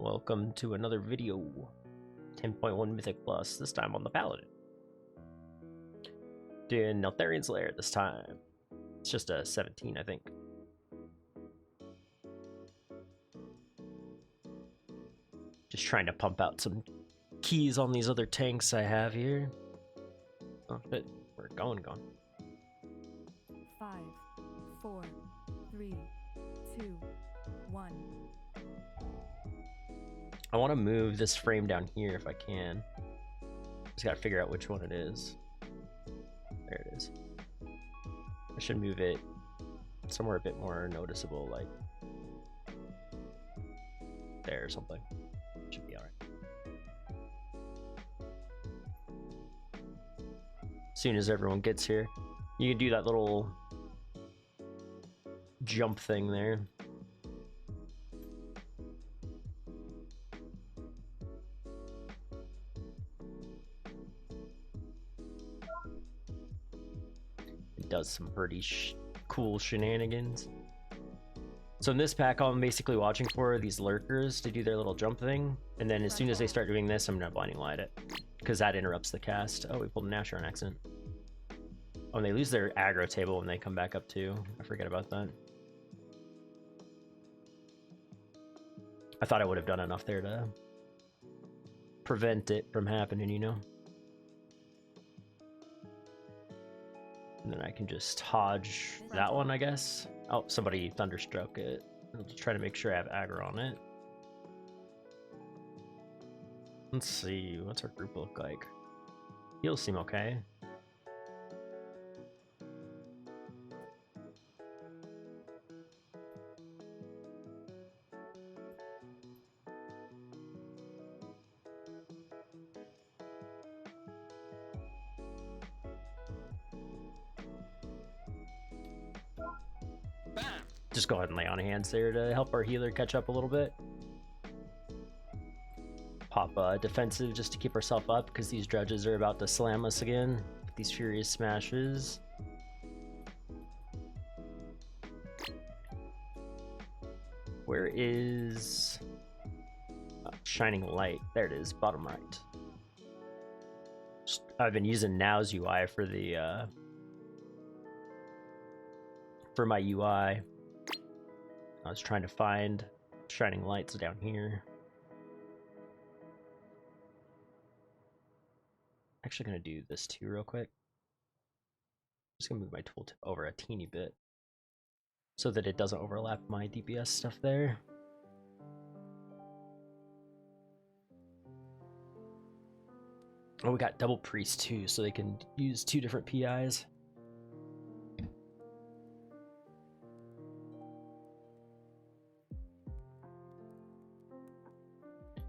welcome to another video. 10.1 Mythic Plus, this time on the Paladin. Doing Neltharion's Lair this time. It's just a 17, I think. Just trying to pump out some keys on these other tanks I have here. Oh, but we're going. 5, 4, 3, 2, 1. I want to move this frame down here if I can. Just gotta figure out which one it is. There it is. I should move it somewhere a bit more noticeable, like there or something. Should be alright. As soon as everyone gets here, you can do that little jump thing there. It does some pretty cool shenanigans. So in this pack, all I'm basically watching for are these lurkers to do their little jump thing, and then as soon as they start doing this, I'm gonna blinding light it, because that interrupts the cast. Oh, we pulled an Asher on accident. Oh, and they lose their aggro table when they come back up too. I forget about that. I thought I would have done enough there to prevent it from happening, you know? And then I can just hodge that one, I guess. Oh, somebody thunderstruck it. I'll just try to make sure I have aggro on it. Let's see, what's our group look like? Heals seem okay. Just go ahead and lay on hands there to help our healer catch up a little bit. Pop defensive just to keep ourselves up, because these dredges are about to slam us again with these furious smashes. Where is shining light? There it is, bottom right. I've been using Now's UI for the for my UI. I was trying to find shining lights down here. Actually gonna do this too real quick. Just gonna move my tooltip over a teeny bit so that it doesn't overlap my DPS stuff there. Oh, we got double priest too, so they can use 2 different PIs.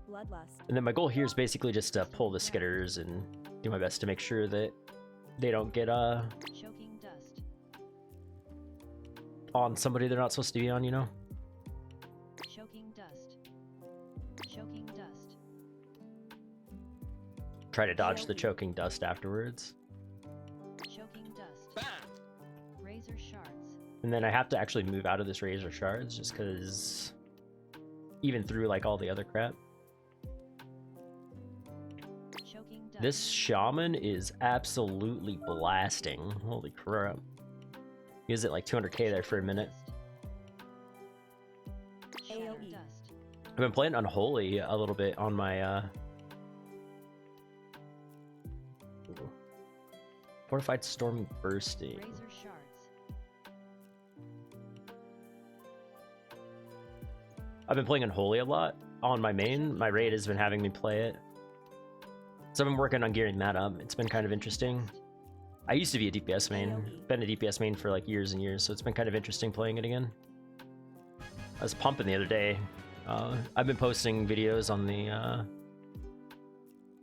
Bloodlust. And then my goal here is basically just to pull the skitters and do my best to make sure that they don't get Choking dust. on somebody they're not supposed to be on, you know? Choking dust. Choking dust. Try to dodge the choking dust afterwards. Choking dust. Razor shards. And then I have to actually move out of this razor shards just because even through like all the other crap. Choking dust. This shaman is absolutely blasting. Holy crap. He was at like 200k there for a minute. AoE. Dust. I've been playing Unholy a little bit on my Fortified Storm Bursting. Razor shards. I've been playing Unholy a lot on my main. My raid has been having me play it. So I've been working on gearing that up. It's been kind of interesting. I used to be a DPS main. Been a DPS main for like years and years, so it's been kind of interesting playing it again. I was pumping the other day. I've been posting videos on the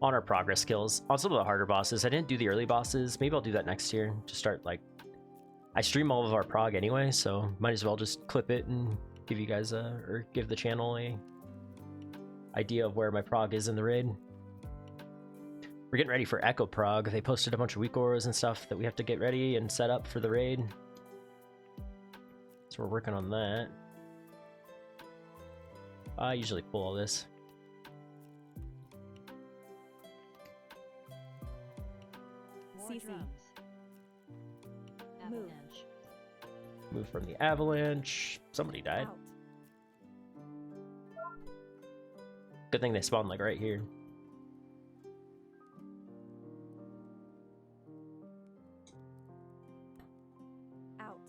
on our progress kills on some of the harder bosses. I didn't do the early bosses. Maybe I'll do that next year. Just start like, I stream all of our prog anyway, so might as well just clip it and give you guys or give the channel a idea of where my prog is in the raid. We're getting ready for Echo Prog. They posted a bunch of weak auras and stuff that we have to get ready and set up for the raid. So we're working on that. I usually pull all this. Drums. Move. Avalanche. Move from the avalanche. Somebody died. Out. Good thing they spawned like right here. Out.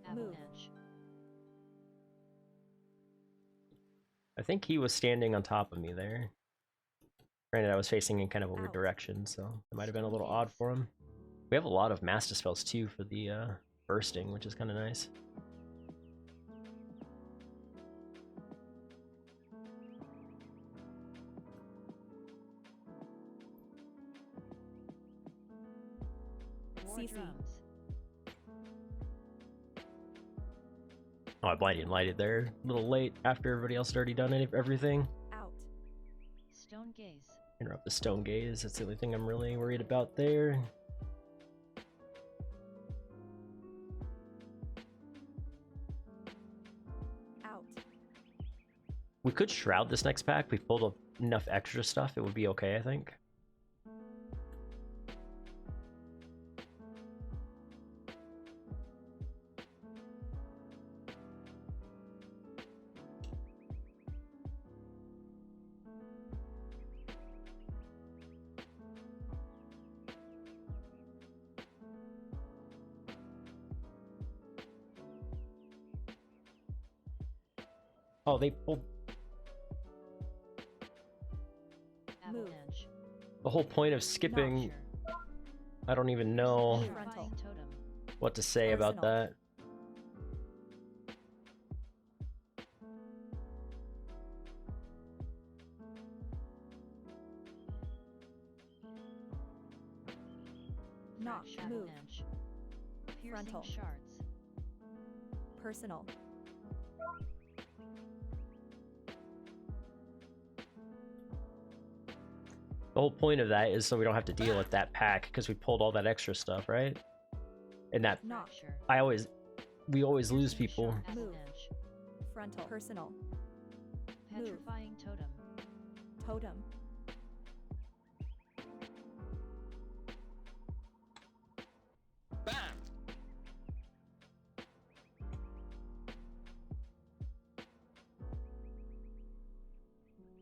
Avalanche. I think he was standing on top of me there. Granted, I was facing in kind of a weird Out. direction, so it might have been a little odd for him. We have a lot of master spells too for the bursting, which is kind of nice. War CC. drums. Oh, I blinded and lighted there. A little late after everybody else had already done everything. Out. Stone gaze. Interrupt the stone gaze. That's the only thing I'm really worried about there. Out. We could shroud this next pack. We pulled up enough extra stuff. It would be okay, I think. Oh, they pulled... Avalanche. The whole point of skipping... Nocture. I don't even know Petrifying totem. what to say about Personal. that. Knock. Fracture Move. avalanche. Piercing Frontal. shards. Personal. The whole point of that is so we don't have to deal with that pack because we pulled all that extra stuff, right? And that Knock. Fracture. we always lose Piercing people. shard Move. avalanche. Frontal. Personal. Petrifying totem. Totem.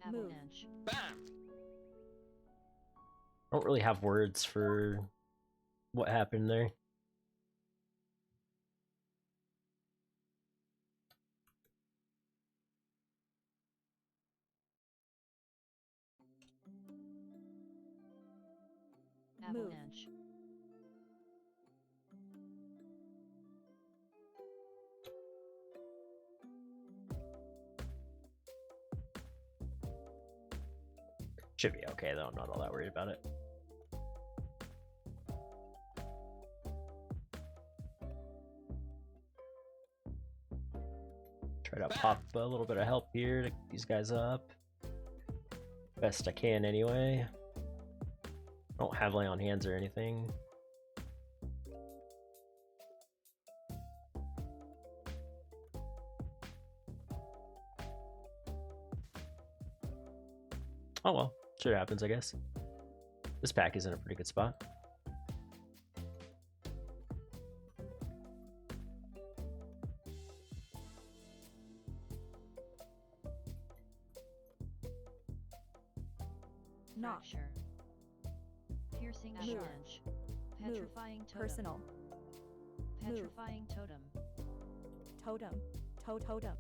Move. Avalanche. I don't really have words for what happened there. Avalanche. Should be okay though, I'm not all that worried about it. Try to pop a little bit of help here to get these guys up. Best I can anyway. I don't have lay on hands or anything. Oh well, shit happens, I guess. This pack is in a pretty good spot. Knock. Fracture. Piercing Move. shards. Petrifying totem. Personal. Petrifying totem. Totem. Totem.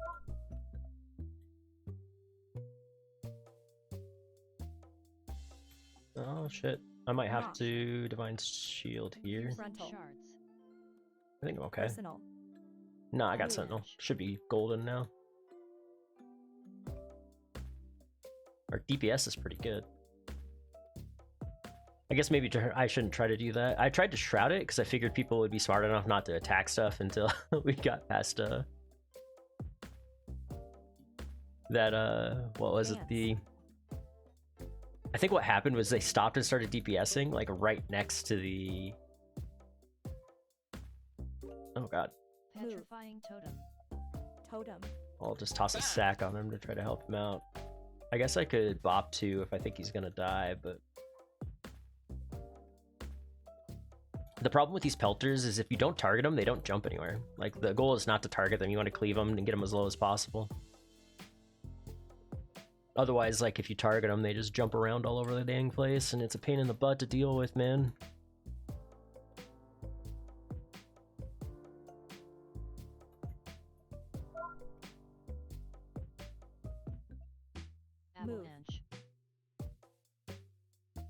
Oh shit. I might have Knock. to Divine Shield here. Piercing Frontal. shards. I think I'm okay. Personal. No, I got Move. Sentinel. Should be golden now. Our DPS is pretty good. I guess maybe I shouldn't try to do that. I tried to shroud it because I figured people would be smart enough not to attack stuff until we got past that what was it, Dance. I think what happened was they stopped and started DPSing like right next to the... Oh god. Petrifying totem. Totem. I'll just toss a sack on him to try to help him out. I guess I could bop too if I think he's gonna die, but The problem with these pelters is if you don't target them, they don't jump anywhere. Like, the goal is not to target them. You want to cleave them and get them as low as possible. Otherwise, like, if you target them, they just jump around all over the dang place, and it's a pain in the butt to deal with, man. Avalanche.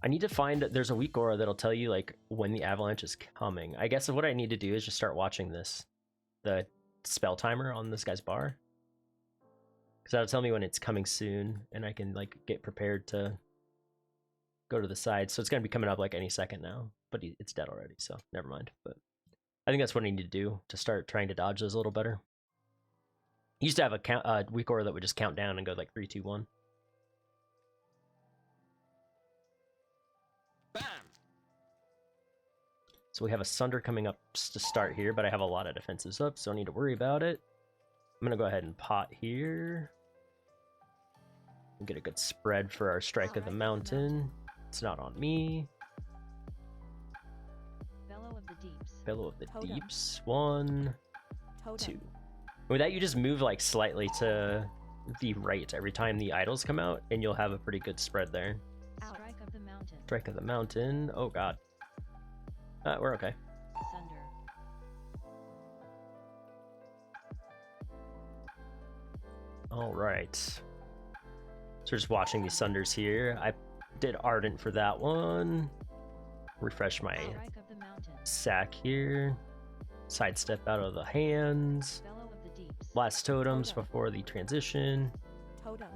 I need to find, there's a weak aura that'll tell you, like, when the avalanche is coming. I guess what I need to do is just start watching this. The spell timer on this guy's bar. Because that'll tell me when it's coming soon, and I can, like, get prepared to go to the side. So it's going to be coming up, like, any second now. But it's dead already, so never mind. But I think that's what I need to do to start trying to dodge those a little better. I used to have a weak aura that would just count down and go, like, 3, 2, 1. Bam! So we have a Sunder coming up to start here, but I have a lot of defenses up, so I don't need to worry about it. I'm going to go ahead and pot here. We'll get a good spread for our Strike of the Mountain. It's not on me. Bellow of the Deeps. Bellow of the Totem. Deeps. 1, Totem. 2. With that, you just move like slightly to the right every time the idols come out, and you'll have a pretty good spread there. Out. Strike of the Mountain. Strike of the Mountain. Oh god. We're okay. Sunder. Alright. So we're just watching these Sunders here. I did Ardent for that one. Refresh my Strike of the Mountain. sack here. Sidestep out of the hands. Bellow of the Deeps. Blast totems before the transition. Totem.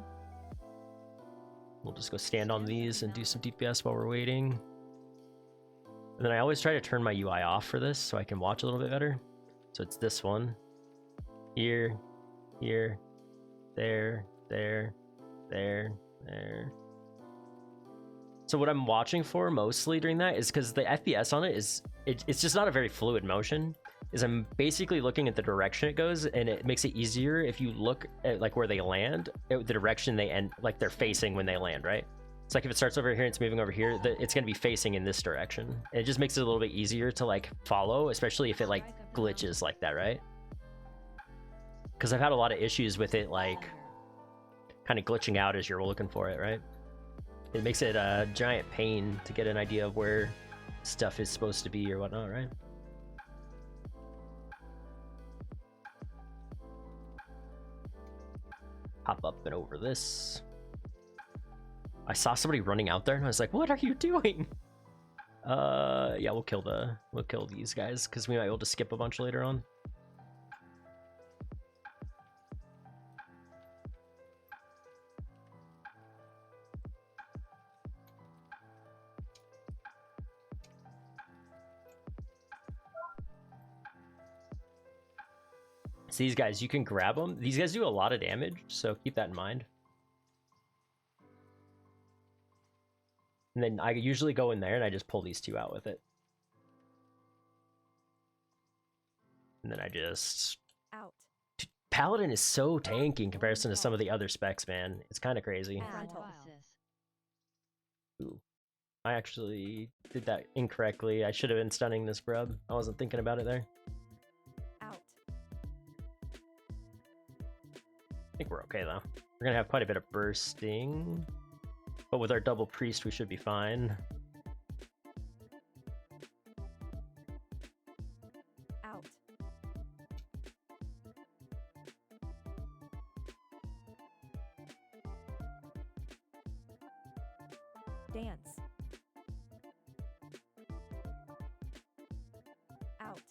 We'll just go stand on these and do some DPS while we're waiting. And then I always try to turn my UI off for this so I can watch a little bit better. So it's this one. Here, here, there, there, there, there. So what I'm watching for mostly during that is because the FPS on it is, it's just not a very fluid motion. Is I'm basically looking at the direction it goes, and it makes it easier if you look at like where they land, the direction they end, like they're facing when they land, right? It's like if it starts over here and it's moving over here, it's going to be facing in this direction. And it just makes it a little bit easier to like follow, especially if it like glitches like that, right? Because I've had a lot of issues with it like kind of glitching out as you're looking for it, right? It makes it a giant pain to get an idea of where stuff is supposed to be or whatnot, right? Hop up and over this. I saw somebody running out there and I was like, what are you doing? Yeah, we'll kill these guys because we might be able to skip a bunch later on. So these guys, you can grab them. These guys do a lot of damage, so keep that in mind. And then I usually go in there and I just pull these two out with it. And then I just... Out. Paladin is so tanky in comparison to some of the other specs, man. It's kind of crazy. Metamorphosis. Ooh. I actually did that incorrectly. I should have been stunning this grub. I wasn't thinking about it there. Out. I think we're okay, though. We're going to have quite a bit of bursting. But with our double priest, we should be fine. Out. Dance. Out.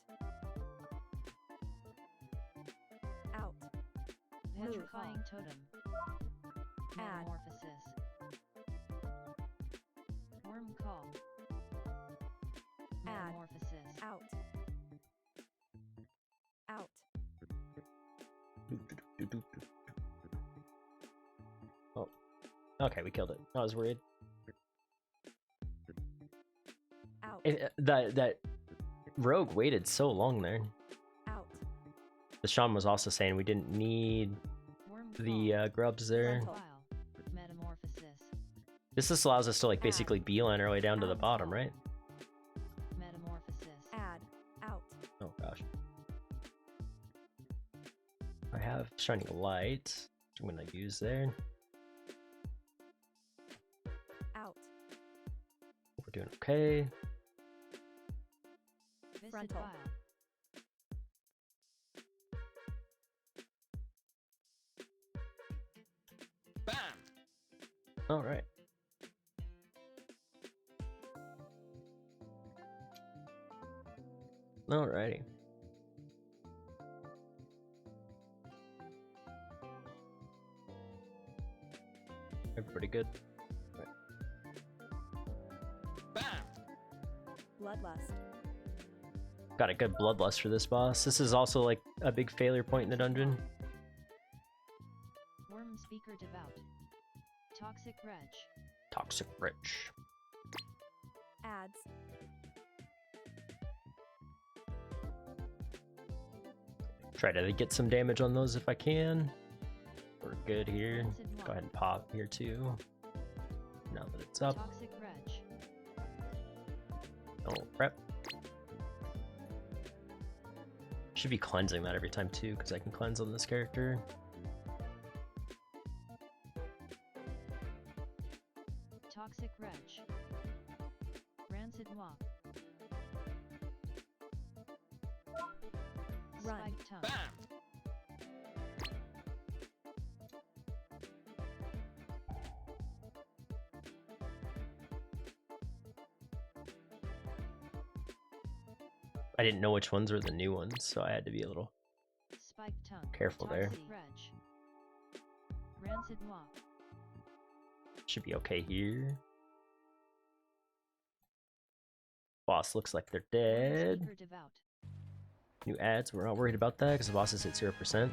Out. Petrifying Totem. Add. Metamorphosis. Worm Call. Add. Metamorphosis. Out. Out. Oh. Okay, we killed it. I was worried. Out. That rogue waited so long there. Out. The shaman was also saying we didn't need Worm the Call. grubs there. Frontal. Metamorphosis. This just allows us to like basically beeline our way down to the bottom, right? Metamorphosis. Add. I have Shining Light, which I'm gonna use there. Out. We're doing okay. Visit Frontal. file. All right. Alrighty. Pretty good. Bloodlust. Got a good bloodlust for this boss. This is also like a big failure point in the dungeon. Worm Speaker Devout. Toxic Reg. Toxic Rich. Ads. Try to get some damage on those if I can. We're good here. Go ahead and pop here too. Now that it's up. Toxic Reg. Oh, prep. Should be cleansing that every time too, because I can cleanse on this character. Toxic Reg. Rancid Moi. Run. Spiked Tongue. I didn't know which ones were the new ones, so I had to be a little Spiked Tongue. careful there. Toxic Reg. Rancid Moi. Should be okay here. Boss looks like they're dead. Speaker Devout. New ads, we're not worried about that because the boss is at 0%.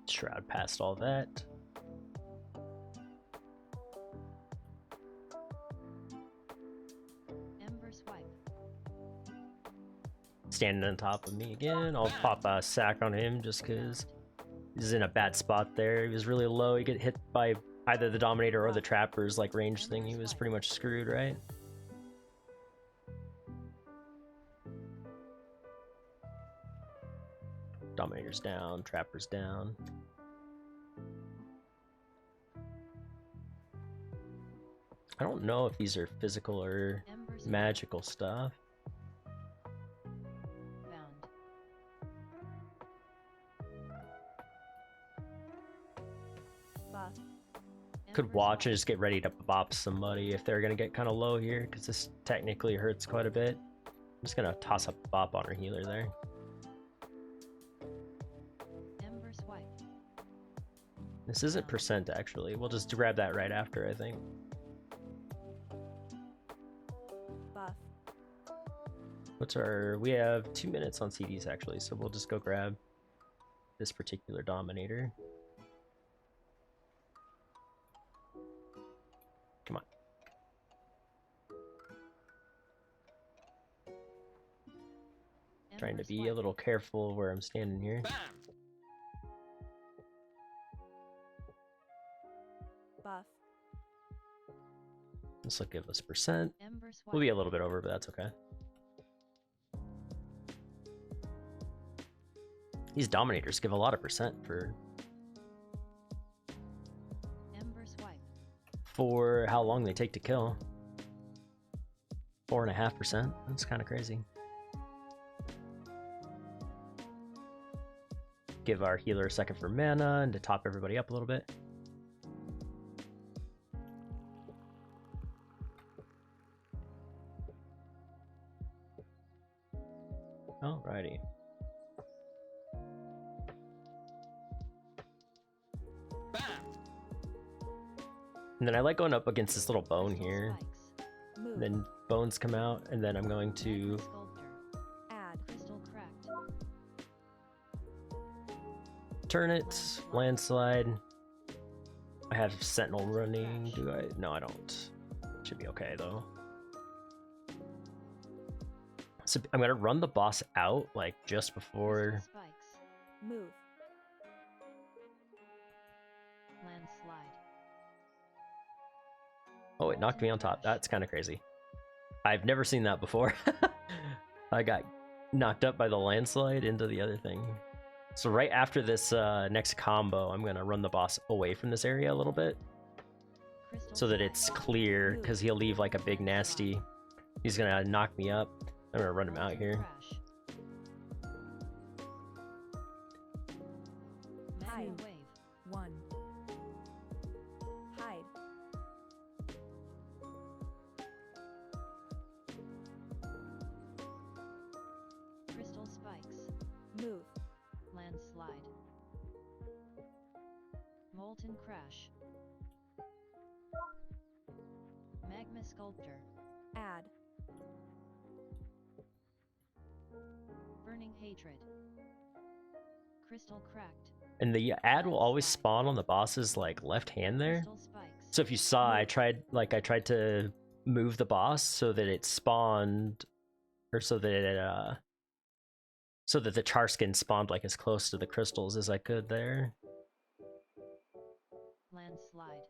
Shroud past all that. Ember Swipe. Standing on top of me again. I'll pop a sack on him just because he's in a bad spot there. He was really low. He get hit by either the Dominator or the Trapper's like range thing. He was pretty much screwed, right? Dominator's down, Trapper's down. I don't know if these are physical or Ember Swipe. magical stuff. Bound. Buff. Could Ember watch Swipe. and just get ready to bop somebody if they're gonna get kind of low here, because this technically hurts quite a bit. I'm just gonna toss a bop on her healer there. Ember Swipe. This isn't percent actually. We'll just grab that right after, I think. Buff. What's our? We have 2 minutes on CDs actually, so we'll just go grab this particular Dominator. Come on. Trying to Ember be a Swipe. little careful where I'm standing here. Buff. This will give us percent. Ember Swipe. We'll be a little bit over, but that's okay. These Dominators give a lot of percent Ember Swipe. for how long they take to kill. 4.5%. That's kind of crazy. Give our healer a second for mana and to top everybody up a little bit. Alrighty. And then I like going up against this little bone here. Spikes. Move. then bones come out, and then I'm going to Sculptor. Add. Crystal cracked. turn it, landslide. I have sentinel running. Do I? No, I don't. Should be okay though. So I'm gonna run the boss out like just before. Crystal spikes. Move. Landslide. Oh, it knocked me on top. That's kind of crazy. I've never seen that before. I got knocked up by the landslide into the other thing. So right after this next combo, I'm gonna run the boss away from this area a little bit Crystal so that it's spikes. clear, because he'll leave like a big nasty. He's gonna knock me up. I'm gonna run him out Molten here. crash. Magma Hide. wave. 1. Hide. Crystal spikes. Move. Landslide. Molten crash. Magma sculptor. Add. Burning hatred. Crystal cracked. And the ad will always spawn on the boss's like left hand there. Crystal spikes. So if you saw, I tried to move the boss so that it spawned, or so that it so that the char skin spawned like as close to the crystals as I could there. Landslide.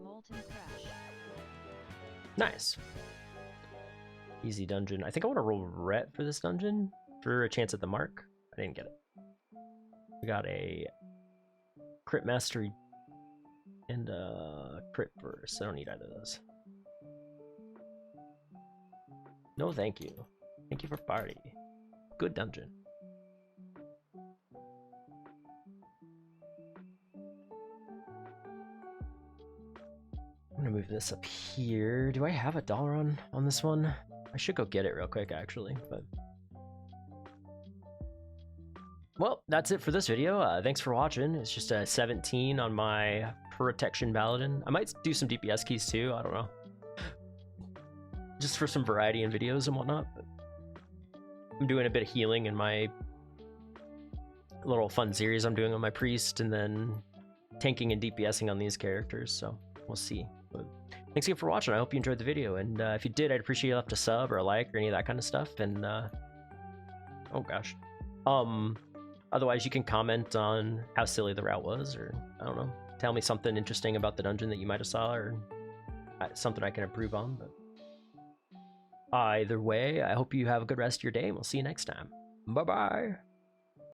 Molten crash. Nice. Easy dungeon. I think I want to roll ret for this dungeon for a chance at the mark. I didn't get it. We got a crit mastery and a crit burst. I don't need either of those. No, thank you. Thank you for party. Good dungeon. I'm gonna move this up here. Do I have a dollar on this one? I should go get it real quick, actually, but... Well, that's it for this video. Thanks for watching. It's just a 17 on my Protection Paladin. I might do some DPS keys too, I don't know. Just for some variety in videos and whatnot. But I'm doing a bit of healing in my little fun series I'm doing on my Priest, and then tanking and DPSing on these characters, so we'll see. But thanks again for watching. I hope you enjoyed the video, and if you did, I'd appreciate you left a sub or a like or any of that kind of stuff. And oh gosh, otherwise you can comment on how silly the route was, or I don't know, tell me something interesting about the dungeon that you might have saw, or something I can improve on. But either way, I hope you have a good rest of your day, and we'll see you next time. Bye bye.